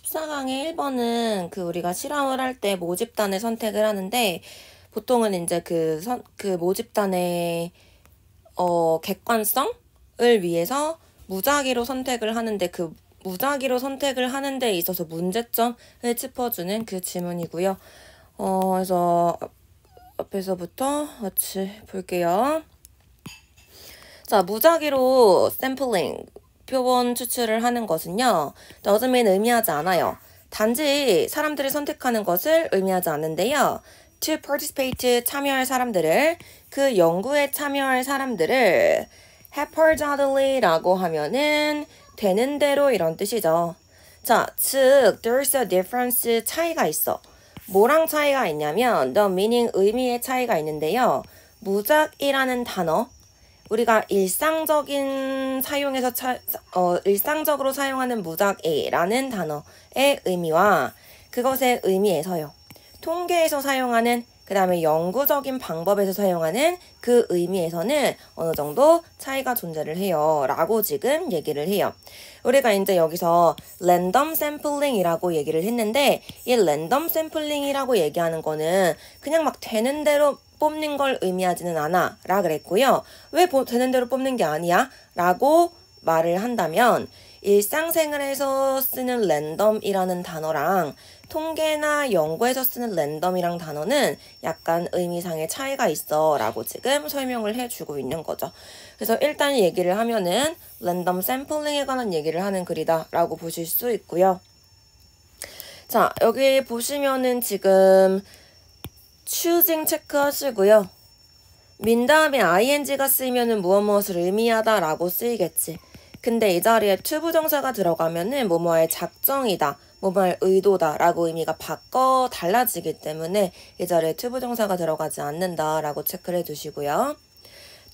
14강의 1번은 우리가 실험을 할 때 모집단을 선택을 하는데 보통은 이제 그 모집단의 객관성을 위해서 무작위로 선택을 하는데 그 무작위로 선택을 하는 데 있어서 문제점을 짚어주는 그 질문이고요. 그래서 앞에서부터 같이 볼게요. 자, 무작위로 샘플링, 표본 추출을 하는 것은요. doesn't mean 의미하지 않아요. 단지 사람들을 선택하는 것을 의미하지 않는데요. to participate, 참여할 사람들을, 그 연구에 참여할 사람들을 haphazardly라고 하면은 되는 대로 이런 뜻이죠. 자, 즉 there's a difference, 차이가 있어. 뭐랑 차이가 있냐면 the meaning, 의미의 차이가 있는데요. 무작이라는 단어, 우리가 일상적인 일상적으로 사용하는 무작위라는 단어의 의미와 그것의 의미에서요. 통계에서 사용하는, 그 다음에 연구적인 방법에서 사용하는 그 의미에서는 어느 정도 차이가 존재를 해요. 라고 지금 얘기를 해요. 우리가 이제 여기서 랜덤 샘플링이라고 얘기를 했는데 이 랜덤 샘플링이라고 얘기하는 거는 그냥 막 되는 대로 뽑는 걸 의미하지는 않아 라 그랬고요. 왜 되는 대로 뽑는 게 아니야? 라고 말을 한다면 일상생활에서 쓰는 랜덤이라는 단어랑 통계나 연구에서 쓰는 랜덤이랑 단어는 약간 의미상의 차이가 있어 라고 지금 설명을 해주고 있는 거죠. 그래서 일단 얘기를 하면은 랜덤 샘플링에 관한 얘기를 하는 글이다 라고 보실 수 있고요. 자, 여기 보시면은 지금 choosing 체크하시고요. 민 다음에 ing가 쓰이면은 무엇을 의미하다 라고 쓰이겠지. 근데 이 자리에 to 부정사가 들어가면은 뭐뭐의 작정이다, 뭐뭐의 의도다 라고 의미가 바꿔 달라지기 때문에 이 자리에 to 부정사가 들어가지 않는다 라고 체크를 해두시고요.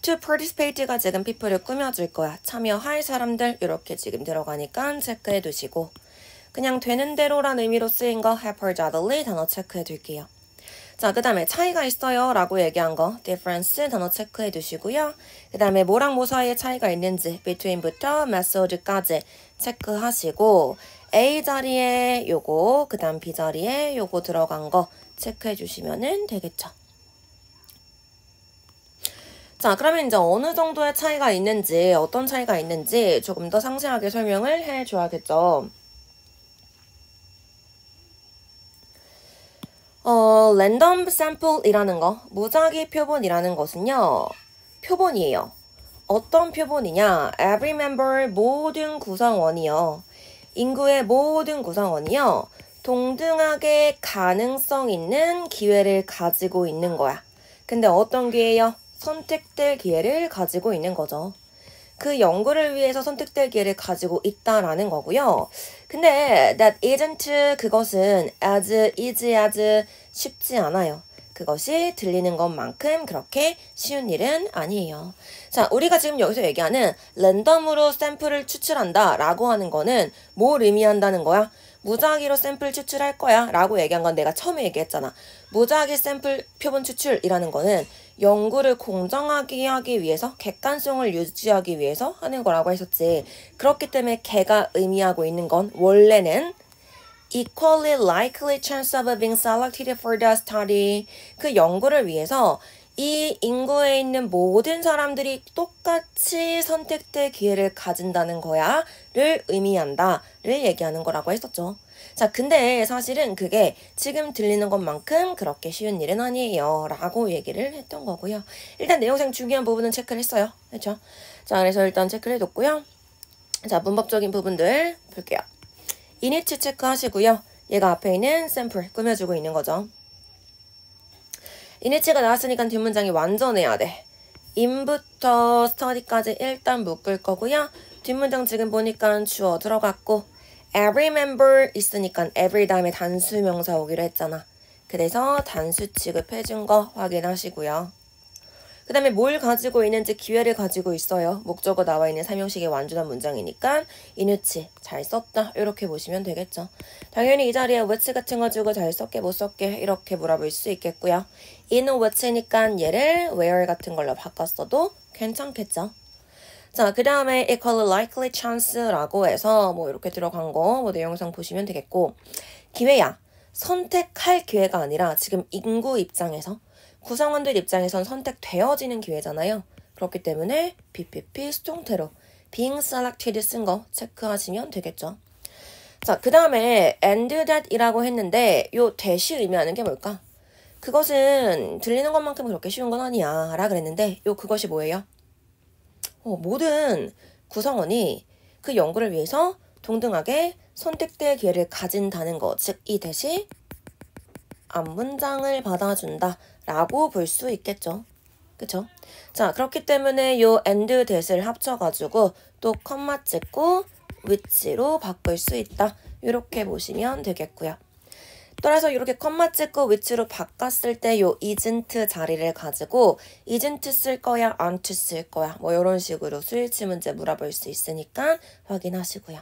to participate가 지금 people을 꾸며줄 거야. 참여할 사람들 이렇게 지금 들어가니까 체크해 두시고, 그냥 되는 대로란 의미로 쓰인 거 haphazardly 단어 체크해 둘게요. 자, 그 다음에 차이가 있어요 라고 얘기한 거 difference 단어 체크해 두시고요. 그 다음에 뭐랑 뭐 사이에 차이가 있는지 between부터 method까지 체크하시고 A 자리에 요거, 그 다음 B 자리에 요거 들어간 거 체크해 주시면 되겠죠. 자, 그러면 이제 어느 정도의 차이가 있는지, 어떤 차이가 있는지 조금 더 상세하게 설명을 해줘야겠죠. 랜덤 샘플이라는 거, 무작위 표본이라는 것은요, 표본이에요. 어떤 표본이냐? Every member, 모든 구성원이요. 인구의 모든 구성원이요. 동등하게 가능성 있는 기회를 가지고 있는 거야. 근데 어떤 기회요? 선택될 기회를 가지고 있는 거죠. 그 연구를 위해서 선택될 기회를 가지고 있다라는 거고요. 근데 that isn't, 그것은 as 쉽지 않아요. 그것이 들리는 것만큼 그렇게 쉬운 일은 아니에요. 자, 우리가 지금 여기서 얘기하는 랜덤으로 샘플을 추출한다 라고 하는 거는 뭘 의미한다는 거야? 무작위로 샘플 추출할 거야 라고 얘기한 건 내가 처음에 얘기했잖아. 무작위 샘플 표본 추출이라는 거는 연구를 공정하게 하기 위해서, 객관성을 유지하기 위해서 하는 거라고 했었지. 그렇기 때문에 걔가 의미하고 있는 건 원래는 equally likely chance of being selected for the study, 그 연구를 위해서 이 인구에 있는 모든 사람들이 똑같이 선택될 기회를 가진다는 거야 를 의미한다 를 얘기하는 거라고 했었죠. 자, 근데 사실은 그게 지금 들리는 것만큼 그렇게 쉬운 일은 아니에요 라고 얘기를 했던 거고요. 일단 내용상 중요한 부분은 체크를 했어요. 그렇죠? 자, 그래서 일단 체크를 해뒀고요. 자, 문법적인 부분들 볼게요. 이니치 체크하시고요. 얘가 앞에 있는 샘플 꾸며주고 있는 거죠. 이니치가 나왔으니까 뒷문장이 완전해야 돼. in부터 study까지 일단 묶을 거고요. 뒷문장 지금 보니까 주어 들어갔고 every member 있으니까 every 다음에 단수 명사 오기로 했잖아. 그래서 단수 취급해준 거 확인하시고요. 그 다음에 뭘 가지고 있는지 기회를 가지고 있어요. 목적어 나와 있는 삼형식의 완전한 문장이니까 이누치 잘 썼다 이렇게 보시면 되겠죠. 당연히 이 자리에 which 같은 거 주고 잘 썼게 못 썼게 이렇게 물어볼 수 있겠고요. in which니까 얘를 where 같은 걸로 바꿨어도 괜찮겠죠. 자, 그 다음에 equally likely chance라고 해서 뭐 이렇게 들어간 거 뭐 내용상 보시면 되겠고, 기회야. 선택할 기회가 아니라 지금 인구 입장에서 구성원들 입장에선 선택되어지는 기회잖아요. 그렇기 때문에 BPP 수동태로 being selected 쓴 거 체크하시면 되겠죠. 자, 그 다음에 and that이라고 했는데 요 that이 의미하는 게 뭘까? 그것은 들리는 것만큼 그렇게 쉬운 건 아니야 라 그랬는데 요 그것이 뭐예요? 모든 구성원이 그 연구를 위해서 동등하게 선택될 기회를 가진다는 것, 즉 이 that이 앞문장을 받아준다 라고 볼 수 있겠죠. 그쵸? 자, 그렇기 때문에 요 and that을 합쳐가지고 또 컴마 찍고 which로 바꿀 수 있다. 이렇게 보시면 되겠고요. 따라서 이렇게 컴마 찍고 which로 바꿨을 때 요 isn't 자리를 가지고 isn't 쓸 거야, aren't 쓸 거야 뭐 이런 식으로 수일치 문제 물어볼 수 있으니까 확인하시고요.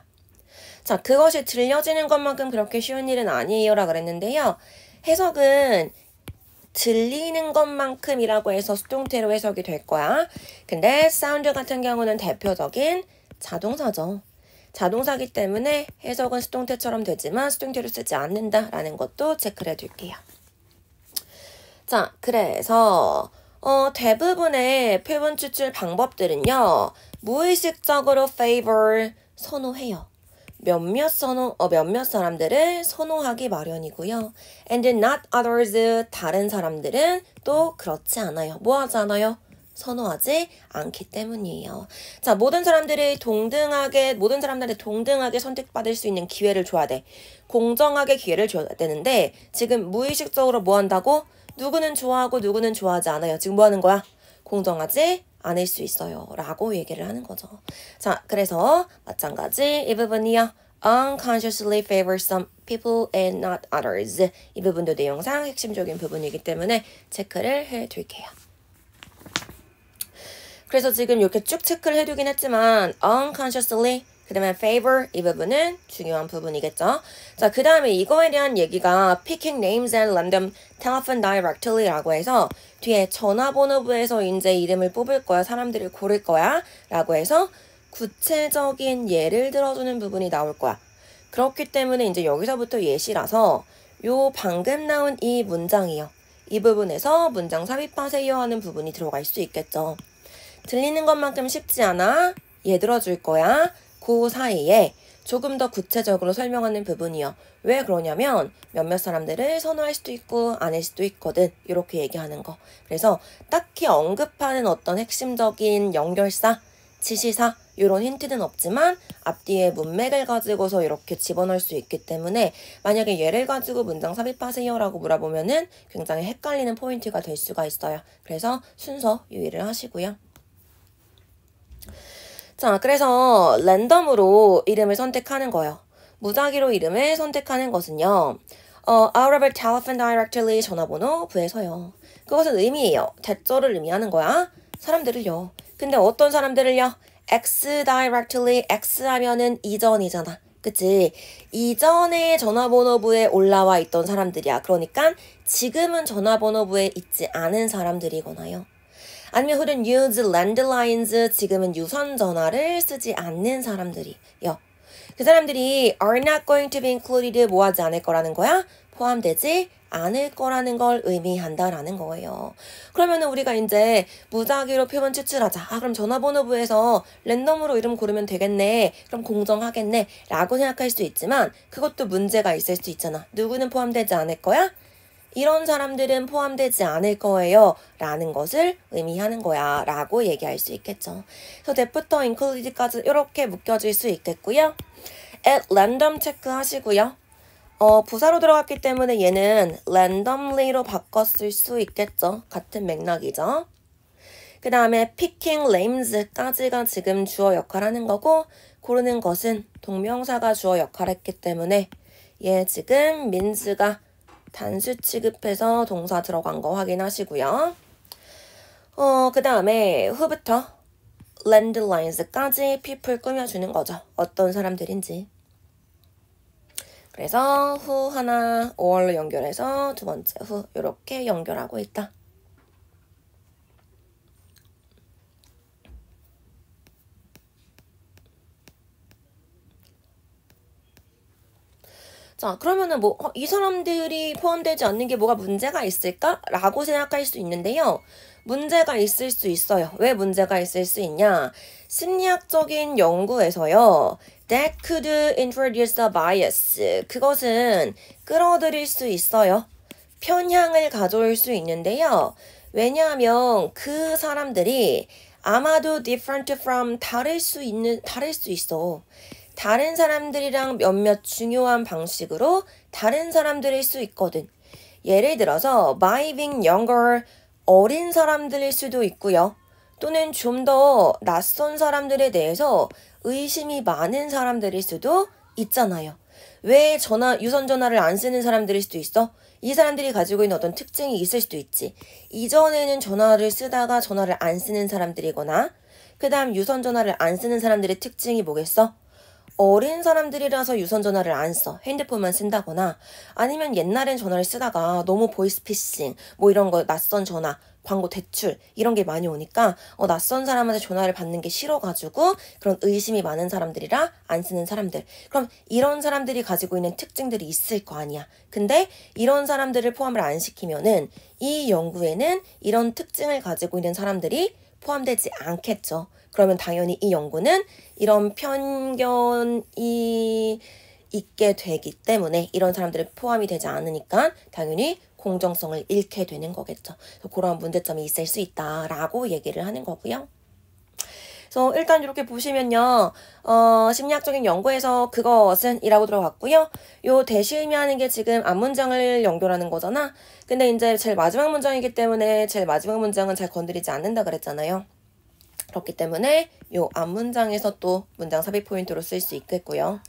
자, 그것이 들려지는 것만큼 그렇게 쉬운 일은 아니에요 라 그랬는데요. 해석은 들리는 것만큼이라고 해서 수동태로 해석이 될 거야. 근데 사운드 같은 경우는 대표적인 자동사죠. 자동사기 때문에 해석은 수동태처럼 되지만 수동태로 쓰지 않는다라는 것도 체크를 해둘게요. 자, 그래서 대부분의 표본 추출 방법들은요. 무의식적으로 favor 선호해요. 몇몇 사람들을 선호하기 마련이고요. And not others, 다른 사람들은 또 그렇지 않아요. 뭐 하지 않아요? 선호하지 않기 때문이에요. 자, 모든 사람들한테 동등하게 선택받을 수 있는 기회를 줘야 돼. 공정하게 기회를 줘야 되는데 지금 무의식적으로 뭐 한다고? 누구는 좋아하고 누구는 좋아하지 않아요. 지금 뭐 하는 거야? 공정하지 않을 수 있어요. 라고 얘기를 하는 거죠. 자, 그래서 마찬가지 이 부분이요. unconsciously favor some people and not others. 이 부분도 내용상 핵심적인 부분이기 때문에 체크를 해둘게요. 그래서 지금 이렇게 쭉 체크를 해두긴 했지만 unconsciously 그 다음에 favor 이 부분은 중요한 부분이겠죠. 자, 그 다음에 이거에 대한 얘기가 picking names and random telephone directly 라고 해서 뒤에 전화번호부에서 이제 이름을 뽑을 거야. 사람들을 고를 거야. 라고 해서 구체적인 예를 들어주는 부분이 나올 거야. 그렇기 때문에 이제 여기서부터 예시라서 요 방금 나온 이 문장이요. 이 부분에서 문장 삽입하세요 하는 부분이 들어갈 수 있겠죠. 들리는 것만큼 쉽지 않아. 예 들어줄 거야. 그 사이에 조금 더 구체적으로 설명하는 부분이요. 왜 그러냐면 몇몇 사람들을 선호할 수도 있고 아닐 수도 있거든. 이렇게 얘기하는 거. 그래서 딱히 언급하는 어떤 핵심적인 연결사, 지시사 이런 힌트는 없지만 앞뒤에 문맥을 가지고서 이렇게 집어넣을 수 있기 때문에 만약에 얘를 가지고 문장 삽입하세요 라고 물어보면은 굉장히 헷갈리는 포인트가 될 수가 있어요. 그래서 순서 유의를 하시고요. 자, 그래서 랜덤으로 이름을 선택하는 거예요. 무작위로 이름을 선택하는 것은요. out of telephone directory 전화번호부에서요. 그것은 의미예요. 대절을 의미하는 거야. 사람들을요. 근데 어떤 사람들을요? X directly, X 하면은 이전이잖아. 그치? 이전에 전화번호부에 올라와 있던 사람들이야. 그러니까 지금은 전화번호부에 있지 않은 사람들이거나요. 아니면 who use landlines, 지금은 유선 전화를 쓰지 않는 사람들이요. 그 사람들이 are not going to be included 뭐 하지 않을 거라는 거야? 포함되지 않을 거라는 걸 의미한다라는 거예요. 그러면은 우리가 이제 무작위로 표본 추출하자. 그럼 전화번호부에서 랜덤으로 이름 고르면 되겠네. 그럼 공정하겠네. 라고 생각할 수 있지만 그것도 문제가 있을 수 있잖아. 누구는 포함되지 않을 거야? 이런 사람들은 포함되지 않을 거예요. 라는 것을 의미하는 거야. 라고 얘기할 수 있겠죠. 그래서 that부터 included까지 이렇게 묶여질 수 있겠고요. at random 체크하시고요. 부사로 들어갔기 때문에 얘는 randomly로 바꿨을 수 있겠죠. 같은 맥락이죠. 그 다음에 picking names까지가 지금 주어 역할하는 거고 고르는 것은 동명사가 주어 역할했기 때문에 얘 지금 means가 단수 취급해서 동사 들어간 거 확인하시고요. 그 다음에 who부터 landlines까지 people 꾸며주는 거죠. 어떤 사람들인지. 그래서 who 하나 or로 연결해서 두 번째 who 이렇게 연결하고 있다. 자, 그러면은 뭐, 이 사람들이 포함되지 않는 게 뭐가 문제가 있을까? 라고 생각할 수 있는데요. 문제가 있을 수 있어요. 왜 문제가 있을 수 있냐? 심리학적인 연구에서요. That could introduce a bias. 그것은 끌어들일 수 있어요. 편향을 가져올 수 있는데요. 왜냐하면 그 사람들이 아마도 different from 다를 수 있어. 다른 사람들이랑 몇몇 중요한 방식으로 다른 사람들일 수 있거든. 예를 들어서 by being younger, 어린 사람들일 수도 있고요. 또는 좀 더 낯선 사람들에 대해서 의심이 많은 사람들일 수도 있잖아요. 왜 유선 전화를 안 쓰는 사람들일 수도 있어? 이 사람들이 가지고 있는 어떤 특징이 있을 수도 있지. 이전에는 전화를 쓰다가 전화를 안 쓰는 사람들이거나 그 다음 유선 전화를 안 쓰는 사람들의 특징이 뭐겠어? 어린 사람들이라서 유선 전화를 안 써. 핸드폰만 쓴다거나 아니면 옛날엔 전화를 쓰다가 너무 보이스피싱 뭐 이런 거 낯선 전화 광고 대출 이런 게 많이 오니까 낯선 사람한테 전화를 받는 게 싫어가지고 그런 의심이 많은 사람들이라 안 쓰는 사람들. 그럼 이런 사람들이 가지고 있는 특징들이 있을 거 아니야. 근데 이런 사람들을 포함을 안 시키면은 이 연구에는 이런 특징을 가지고 있는 사람들이 포함되지 않겠죠. 그러면 당연히 이 연구는 이런 편견이 있게 되기 때문에 이런 사람들이 포함이 되지 않으니까 당연히 공정성을 잃게 되는 거겠죠. 그런 문제점이 있을 수 있다라고 얘기를 하는 거고요. 그래서 일단 이렇게 보시면요. 심리학적인 연구에서 그것은 이라고 들어갔고요. 요 대시의미하는 게 지금 앞문장을 연결하는 거잖아. 근데 이제 제일 마지막 문장이기 때문에 제일 마지막 문장은 잘 건드리지 않는다 그랬잖아요. 그렇기 때문에 요 앞문장에서 또 문장 삽입 포인트로 쓸 수 있겠고요.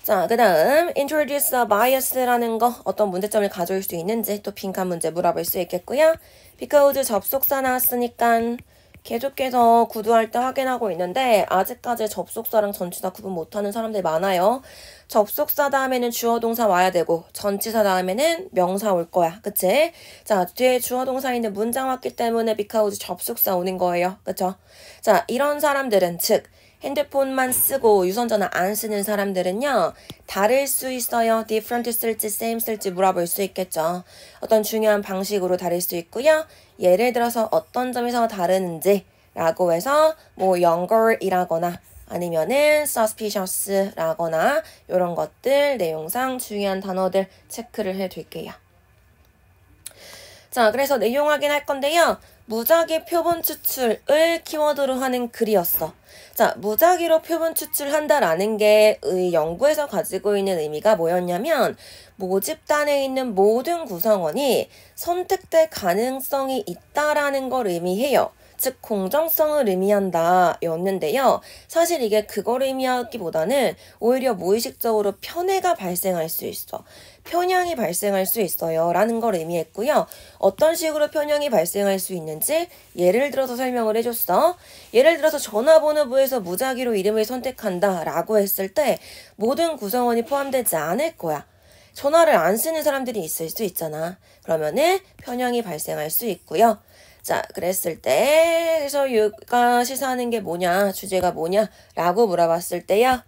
자, 그 다음 introduce a bias라는 거 어떤 문제점을 가져올 수 있는지 또 빈칸 문제 물어볼 수 있겠고요. because 접속사 나왔으니까 계속해서 구두할 때 확인하고 있는데 아직까지 접속사랑 전치사 구분 못하는 사람들 많아요. 접속사 다음에는 주어 동사 와야 되고 전치사 다음에는 명사 올 거야. 그치? 자, 뒤에 주어 동사 있는 문장 왔기 때문에 because 접속사 오는 거예요. 그쵸? 자, 이런 사람들은 즉 핸드폰만 쓰고 유선전화 안 쓰는 사람들은요. 다를 수 있어요. different 쓸지 same 쓸지 물어볼 수 있겠죠. 어떤 중요한 방식으로 다를 수 있고요. 예를 들어서 어떤 점에서 다르는지 라고 해서 뭐 younger이라거나 아니면은 suspicious라거나 이런 것들 내용상 중요한 단어들 체크를 해둘게요. 자, 그래서 내용 확인할 건데요. 무작위 표본 추출을 키워드로 하는 글이었어. 자, 무작위로 표본 추출한다라는 게 연구에서 가지고 있는 의미가 뭐였냐면 모집단에 있는 모든 구성원이 선택될 가능성이 있다라는 걸 의미해요. 즉 공정성을 의미한다 였는데요. 사실 이게 그걸 의미하기보다는 오히려 무의식적으로 편애가 발생할 수 있어. 편향이 발생할 수 있어요 라는 걸 의미했고요. 어떤 식으로 편향이 발생할 수 있는지 예를 들어서 설명을 해줬어. 예를 들어서 전화번호부에서 무작위로 이름을 선택한다 라고 했을 때 모든 구성원이 포함되지 않을 거야. 전화를 안 쓰는 사람들이 있을 수 있잖아. 그러면은 편향이 발생할 수 있고요. 자, 그랬을 때 그래서 얘가 시사하는 게 뭐냐, 주제가 뭐냐 라고 물어봤을 때요.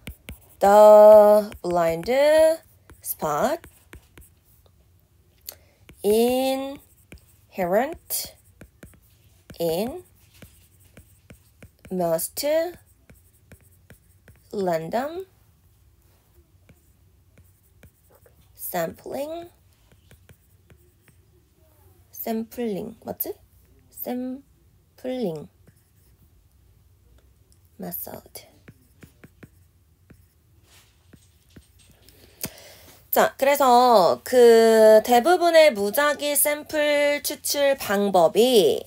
The blind spot inherent in most random sampling 맞지? sampling method. 자, 그래서 그 대부분의 무작위 샘플 추출 방법에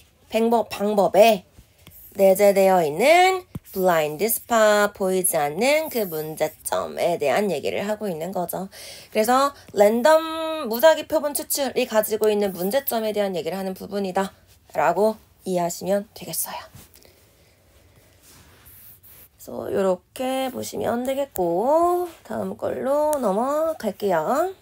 내재되어 있는 블라인드 스팟, 보이지 않는 그 문제점에 대한 얘기를 하고 있는 거죠. 그래서 랜덤 무작위 표본 추출이 가지고 있는 문제점에 대한 얘기를 하는 부분이다 라고 이해하시면 되겠어요. 그래서 이렇게 보시면 되겠고 다음 걸로 넘어갈게요.